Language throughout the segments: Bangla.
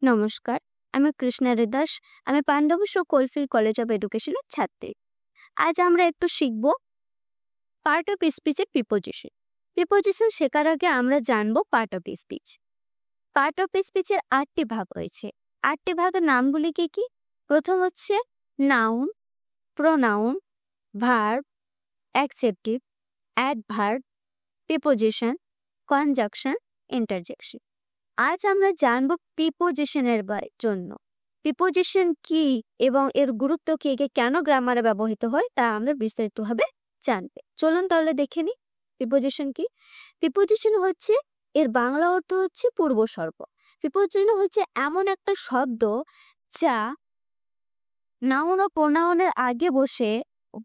নমস্কার, আমি কৃষ্ণারে দাস। আমি পাণ্ডবেশ্বর কোলফিল্ড কলেজ অফ এডুকেশনের ছাত্রী। আজ আমরা একটু শিখব পার্ট অফ স্পিচের প্রিপোজিশন। প্রিপোজিশন শেখার আগে আমরা জানবো part of speech. Part of স্পিচের 8টি ভাগ রয়েছে। 8টি ভাগের নামগুলি কি কি? প্রথম হচ্ছে noun, pronoun, verb, adjective, adverb, preposition, conjunction, interjection. আজ আমরা জানবো প্রিপোজিশনের জন্য প্রিপোজিশন কি এবং এর গুরুত্ব কি, কেন গ্রামারে ব্যবহৃত হয় তা আমরা বিস্তারিতভাবে জানবে। চলুন তাহলে দেখে নিই প্রিপোজিশন কি। প্রিপোজিশন হচ্ছে, এর বাংলা অর্থ হচ্ছে পূর্বসর্গ। প্রিপোজিশন হচ্ছে এমন একটা শব্দ যা নাউন ও প্রোনাউনের আগে বসে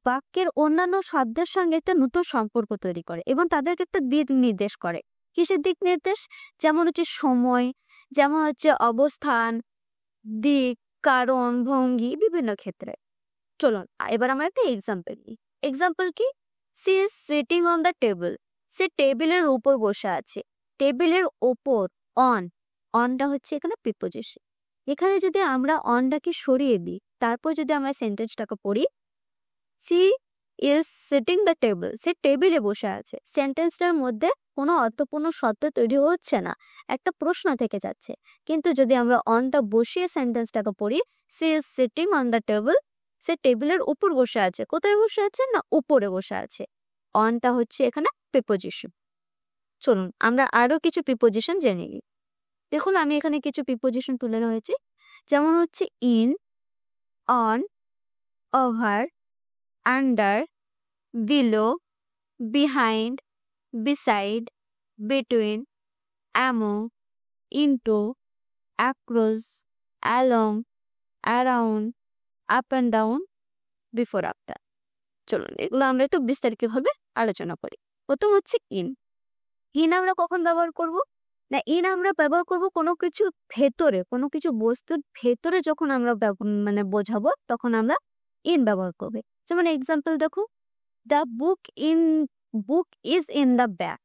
বাক্যের অন্যান্য শব্দের সঙ্গে একটা নতুন সম্পর্ক তৈরি করে এবং তাদেরকে একটা দিক নির্দেশ করে। কিসের দিক নির্দেশ? যেমন হচ্ছে সময়, যেমন হচ্ছে অবস্থান, দিক, কারণ, ভঙ্গি, বিভিন্ন ক্ষেত্রে। চলুন এবার আমরা একটা এক্সাম্পল নিই। এক্সাম্পল কি? She is sitting on the table. সে টেবিলের উপর বসে আছে। টেবিলের ওপর, অনটা হচ্ছে এখানে প্রিপোজিশন। এখানে যদি আমরা অনটাকে সরিয়ে দিই, তারপর যদি আমরা সেন্টেন্সটাকে পড়ি, she is sitting the table, সে টেবিলে বসে আছে। সেন্টেন্সটার মধ্যে কোনো অর্থপূর্ণ শব্দ তৈরি হচ্ছে না, একটা প্রশ্ন থেকে যাচ্ছে। কিন্তু যদি আমরা অনটা বসিয়ে সেন্টেন্সটাকে পড়ি, she is sitting on the table, সে টেবিলের উপর বসে আছে। কোথায় বসে আছে? না, উপরে বসে আছে। অনটা হচ্ছে এখানে প্রিপোজিশন। চলুন আমরা আরো কিছু প্রিপোজিশন জেনে নিই। দেখুন আমি এখানে কিছু প্রিপোজিশন তুলে রয়েছি, যেমন হচ্ছে in, on, over, under, below, behind, beside, between, among, into, across, along, around, up and down, before, after. চলুন এগুলো আমরা একটু বিস্তারিতভাবে আলোচনা করি। প্রথম হচ্ছে ইন। ইন আমরা কখন ব্যবহার করব? না, ইন আমরা ব্যবহার করব কোনো কিছু ভেতরে, কোনো কিছু বস্তুর ভেতরে যখন আমরা বোঝাবো তখন আমরা ইন ব্যবহার করবে। যেমন এক্সাম্পল দেখো, the book is in the bag.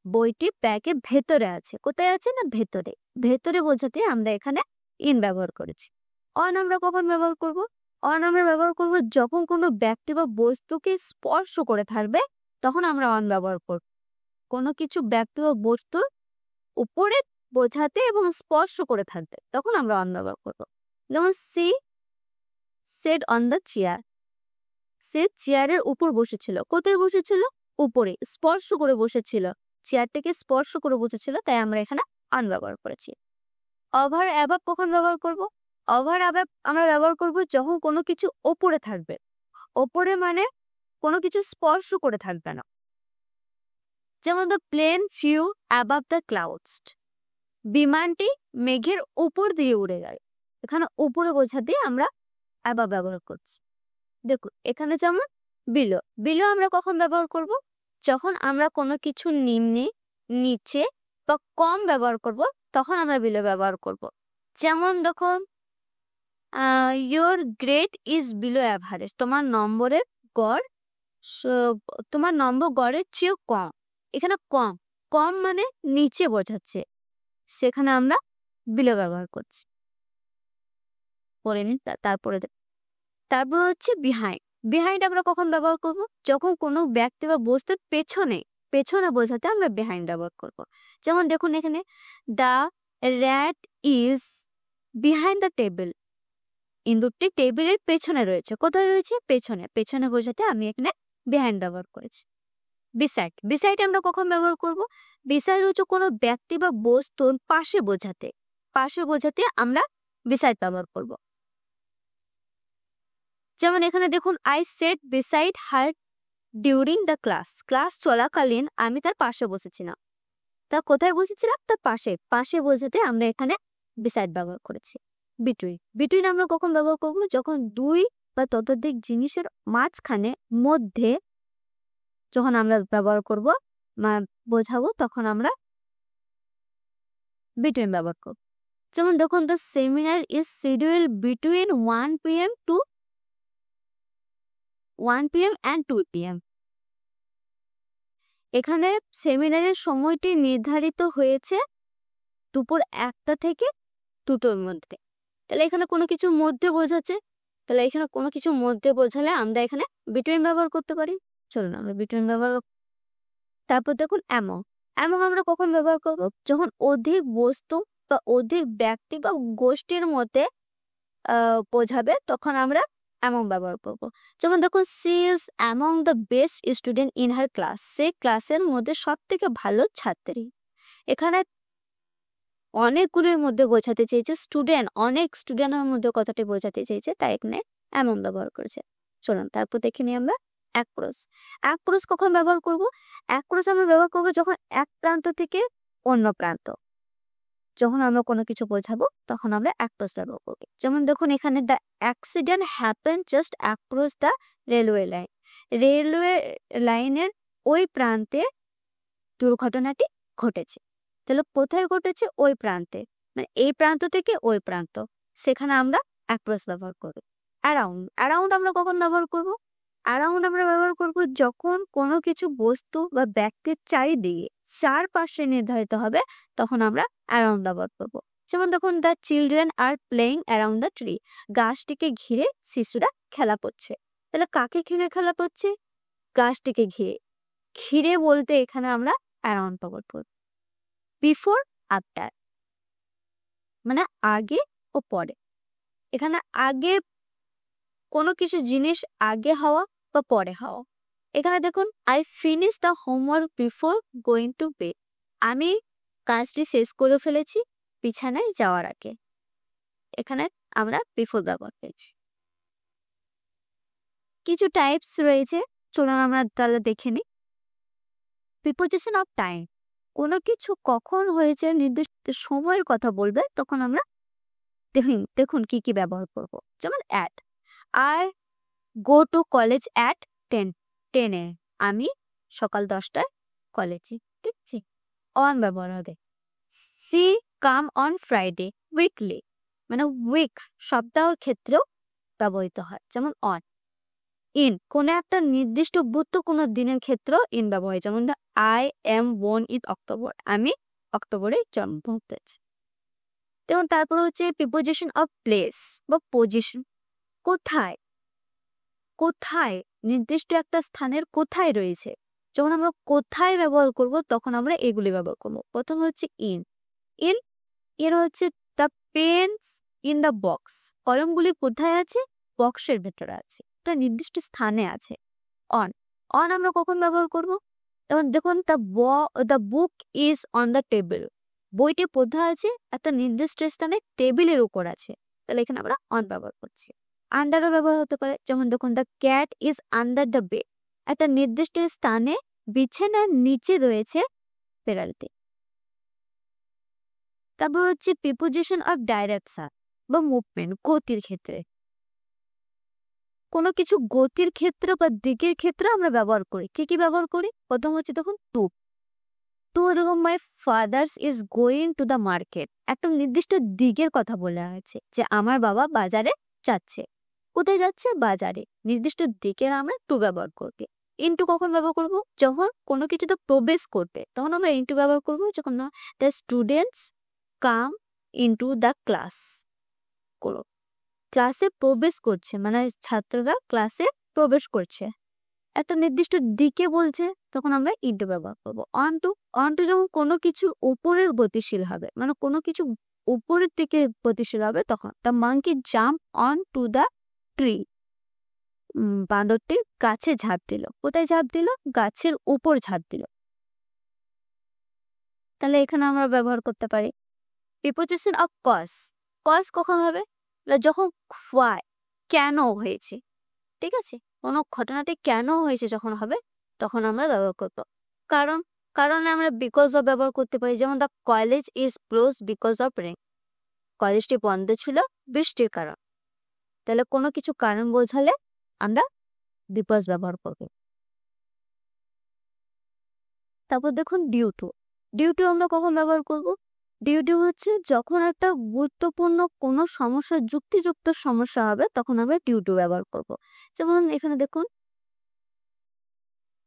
বইটি ব্যাগের ভেতরে আছে। কোথায় আছে? না, ভেতরে। ভেতরে বোঝাতে আমরা এখানে ইন ব্যবহার করেছি। অন আমরা কখন ব্যবহার করব? অন আমরা ব্যবহার করব যখন কোনো ব্যক্তি বা বস্তুকে স্পর্শ করে থাকবে, তখন আমরা অন ব্যবহার করব। কোনো কিছু ব্যক্তি বা বস্তুর উপরে বোঝাতে এবং স্পর্শ করে থাকবে, তখন আমরা অন ব্যবহার করব। যেমন she sat on the chair, সে চেয়ারের উপর বসেছিল। কোথায় বসেছিল? উপরে, স্পর্শ করে বসেছিল, চেয়ারটাকে স্পর্শ করে বসেছিল, তাই আমরা এখানে অন ব্যবহার করেছি। ওভার অ্যাবাভ কখন ব্যবহার করব? ওভার অ্যাবাভ আমরা ব্যবহার করব যখন কোনো কিছু ওপরে থাকবে। ওপরে মানে কোনো কিছু স্পর্শ করে থাকবে না। যেমন the plane flew above the clouds, বিমানটি মেঘের উপর দিয়ে উড়ে গেল। এখানে উপরে বোঝাতে আমরা অ্যাবাভ ব্যবহার করছি। দেখুন এখানে যেমন বিলো, বিলো আমরা কখন ব্যবহার করব? যখন আমরা কোনো কিছু নিম্নে, নিচে বা কম ব্যবহার করব, তখন আমরা বিলো ব্যবহার করব। যেমন দেখুন, your grade is below average, তোমার নম্বর গড়ের চেয়েও কম। এখানে কম, কম মানে নিচে বোঝাচ্ছে, সেখানে আমরা বিলো ব্যবহার করছি। পরে নিন, তারপর হচ্ছে বিহাইন্ড। বিহাইন্ড আমরা কখন ব্যবহার করব? যখন কোনো ব্যক্তি বা বস্তুর পেছনে বোঝাতে আমরা বিহাইন্ড ব্যবহার করব। যেমন দেখুন এখানে, the rat is behind the table, ইঁদুরটি টেবিলের পেছনে রয়েছে। কোথায় রয়েছে? পেছনে। পেছনে বোঝাতে আমি এখানে বিহাইন্ড ব্যবহার করেছি। বিসাইড, বিসাইড আমরা কখন ব্যবহার করব? বিসাইড হচ্ছে কোনো ব্যক্তি বা বস্তুর পাশে বোঝাতে আমরা বিসাইড ব্যবহার করব। যেমন এখানে দেখুন, I set beside her during the class চলাকালীন আমি তার পাশে বসেছিলাম। তা কোথায় বসেছিলাম? তার পাশে বোঝাতে আমরা এখানে বিসাইড ব্যবহার করেছি। বিটুইন আমরা কখন ব্যবহার করব? যখন দুই বা ততোধিক জিনিসের মাঝখানে, মধ্যে যখন আমরা ব্যবহার করব বোঝাবো, তখন আমরা বিটুইন ব্যবহার করব। যেমন দেখুন, the seminar is schedule between 1 PM and 2 PM। এখানে সেমিনারের সময়টি নির্ধারিত হয়েছে দুপুর 1টা থেকে দুটোর মধ্যে। তাহলে এখানে কোনো কিছু মধ্যে বোঝাচ্ছে, তাহলে এখানে কোনো কিছু মধ্যে বোঝালে আমরা এখানে বিটুইন ব্যবহার করতে পারি। চলুন আমরা বিটুইন ব্যবহার। তারপর দেখুন অ্যামং। অ্যামং আমরা কখন ব্যবহার করব? যখন অধিক বস্তু বা অধিক ব্যক্তি বা গোষ্ঠীর মধ্যে বোঝাবে তখন আমরা অ্যামং ব্যবহার করব। যেমন দেখুন she is among the best student in her class. সে ক্লাসের মধ্যে সব থেকে ভালো ছাত্রী। এখানে অনেকগুলোর মধ্যে বোঝাতে চেয়েছে, স্টুডেন্ট অনেক স্টুডেন্টের মধ্যে কথাটি বোঝাতে চেয়েছে, তাই এখানে এমন ব্যবহার করেছে। চলুন তারপর দেখে নিই আমরা অ্যাক্রস। অ্যাক্রস কখন ব্যবহার করব? অ্যাক্রস আমরা ব্যবহার করব যখন এক প্রান্ত থেকে অন্য প্রান্ত, যখন আমরা কোনো কিছু বোঝাবো তখন আমরা অ্যাক্রস ব্যবহার করব। যেমন দেখুন এখানে the accident happen just across the railway line. Railway লাইনের ওই প্রান্তে দুর্ঘটনাটি ঘটেছে। তাহলে কোথায় ঘটেছে? ওই প্রান্তে, মানে এই প্রান্ত থেকে ওই প্রান্ত, সেখানে আমরা অ্যাক্রস ব্যবহার করব। অ্যারাউন্ড। অ্যারাউন্ড আমরা কখন ব্যবহার করব? অ্যারাউন্ড আমরা ব্যবহার করব যখন কোনো কিছু বস্তু বা ব্যক্তির চারিদিকে চারপাশে নির্ধারিত হবে তখন আমরা অ্যারাউন্ড ব্যবহার করব। যেমন দেখুন the children are playing around the tree. গাছটিকে ঘিরে শিশুরা খেলা করছে। তাহলে কাকে ঘিরে খেলা করছে? গাছটিকে ঘিরে। ঘিরে বলতে এখানে আমরা অ্যারাউন্ড ব্যবহার করব। বিফোর, আফটার, মানে আগে ও পরে। এখানে আগে কোনো কিছু জিনিস আগে হওয়া বা পরে হওয়া। এখানে দেখুন I finish the homework before going to bed. আমি কাজটি শেষ করে ফেলেছি বিছানায় যাওয়ার আগে। এখানে আমরা বিফোর ব্যবহার করেছি। কিছু টাইপস রয়েছে, চলুন আমরা তাহলে দেখে নিই। Preposition of time. কোনো কিছু কখন হয়েছে নির্দিষ্ট সময়ের কথা বলবে তখন আমরা দেখুন কি কি ব্যবহার করব। যেমন at. I go to college at 10 আমি সকাল 10টায় কলেজে। ঠিক আছে, অন ব্যবহার হবে। She come on Friday weekly, মানে উইক সপ্তাহের ক্ষেত্রেও ব্যবহৃত হয়, যেমন অন। ইন, কোনো একটা নির্দিষ্ট কোনো দিনের ক্ষেত্রেও ইন ব্যবহার হয়, যেমন I am born in October, আমি অক্টোবরে জন্মগ্রহণ করেছি। যেমন তারপর হচ্ছে প্রিপোজিশন অফ প্লেস বা পজিশন। কোথায়, কোথায় নির্দিষ্ট একটা স্থানের কোথায় রয়েছে, যখন আমরা কোথায় ব্যবহার করব তখন আমরা এগুলি ব্যবহার করব। প্রথম হচ্ছে ইন। ইন এর হচ্ছে the pens in the box. কলমগুলি কোথায় আছে? বক্সের ভেতরে আছে, একটা নির্দিষ্ট স্থানে আছে। অন। অন আমরা কখন ব্যবহার করব? যেমন দেখুন the book is on the table. বইটি কোথায় আছে? একটা নির্দিষ্ট স্থানে টেবিলের উপর আছে, তাহলে এখানে আমরা অন ব্যবহার করছি। আন্ডারও ব্যবহার হতে পারে, যেমন দেখুন the cat is under the bed. একটা নির্দিষ্ট স্থানে বিছানার নিচে রয়েছে বিড়ালটি। তারপর হচ্ছে প্রিপোজিশন অফ ডাইরেকশন বা মুভমেন্ট, গতির ক্ষেত্রে। কোনো কিছু গতির ক্ষেত্রে বা দিকের ক্ষেত্রে আমরা ব্যবহার করি। কি কি ব্যবহার করি? প্রথম হচ্ছে দেখুন টু। এরকম my father's is going to the market, একটা নির্দিষ্ট দিকের কথা বলা হয়েছে যে আমার বাবা বাজারে যাচ্ছে। কোথায় যাচ্ছে? বাজারে। নির্দিষ্ট দিকের আমরা টু ব্যবহার করবে। ইনটু কখন ব্যবহার করব? যখন কোনো কিছুতে প্রবেশ করবে তখন আমরা ইনটু ব্যবহার করব। যখন the students come into the class, করো ক্লাসে প্রবেশ করছে, মানে ছাত্ররা ক্লাসে প্রবেশ করছে, একটা নির্দিষ্ট দিকে বলছে তখন আমরা ইনটু ব্যবহার করবো। On two. অন টু যখন কোনো কিছু উপরের গতিশীল হবে, মানে কোনো কিছু উপরের দিকে গতিশীল হবে তখন। The monkey jump on to the tree. বাঁদরটি গাছে ঝাঁপ দিল। কোথায় ঝাঁপ দিল? গাছের উপর ঝাঁপ দিল। তাহলে এখানে আমরা ব্যবহার করতে পারি প্রিপোজিশন অফ কজ। কজ কখন হবে? যখন হোয়াই, কেন হয়েছে, ঠিক আছে, কোনো ঘটনাটি কেন হয়েছে যখন হবে তখন আমরা ব্যবহার করব। কারণ, কারণে আমরা বিকজ অফ ব্যবহার করতে পারি, যেমন the college is close because of rain. কলেজটি বন্ধ ছিল বৃষ্টির কারণ। তাহলে কোনো কিছু কারণ বোঝালে আমরা বিকজ ব্যবহার করব। তারপর দেখুন ডিউ টু। ডিউ টু আমরা কখন ব্যবহার করব? ডিউ টু হচ্ছে যখন একটা গুরুত্বপূর্ণ কোনো সমস্যা, যুক্তিযুক্ত সমস্যা হবে তখন আমরা ডিউ টু ব্যবহার করব। যেমন এখানে দেখুন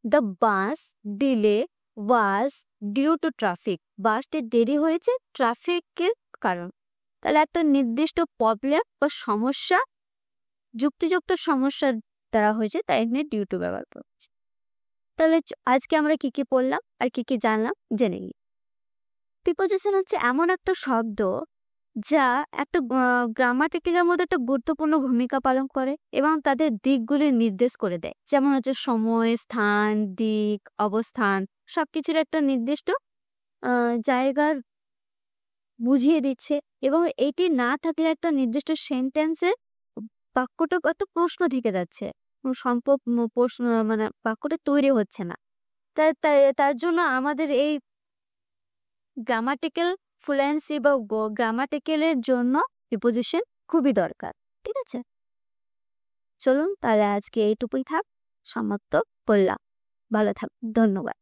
the bus delay was due to traffic. বাসটি দেরি হয়েছে ট্রাফিকের কারণ। তাহলে একটা নির্দিষ্ট প্রবলেম বা সমস্যা যুক্তিযুক্ত সমস্যার দ্বারা হয়েছে, তাই এখানে ডিউ টু ব্যবহার করছি। তাহলে আজকে আমরা কি কি পড়লাম আর কি কি জানলাম জেনে নিই। প্রিপোজিশন হচ্ছে এমন একটা শব্দ যা একটা গ্রামাটিক্যালের মধ্যে একটা গুরুত্বপূর্ণ ভূমিকা পালন করে এবং তাদের দিকগুলি নির্দেশ করে দেয়। যেমন হচ্ছে সময়, স্থান, দিক, অবস্থান সবকিছুর একটা নির্দিষ্ট জায়গার বুঝিয়ে দিচ্ছে এবং এটি না থাকলে একটা নির্দিষ্ট সেন্টেন্সের বাক্যটা কত প্রশ্ন থেকে যাচ্ছে, প্রশ্ন মানে বাক্যটা তৈরি হচ্ছে না। তার জন্য আমাদের এই গ্রামাটিক্যাল ফ্লুয়েন্সি বা গ্রামাটিক্যালের জন্য প্রিপোজিশন খুবই দরকার। ঠিক আছে, চলুন তাহলে আজকে এইটুকুই থাক, সমাপ্ত করলাম। ভালো থাক, ধন্যবাদ।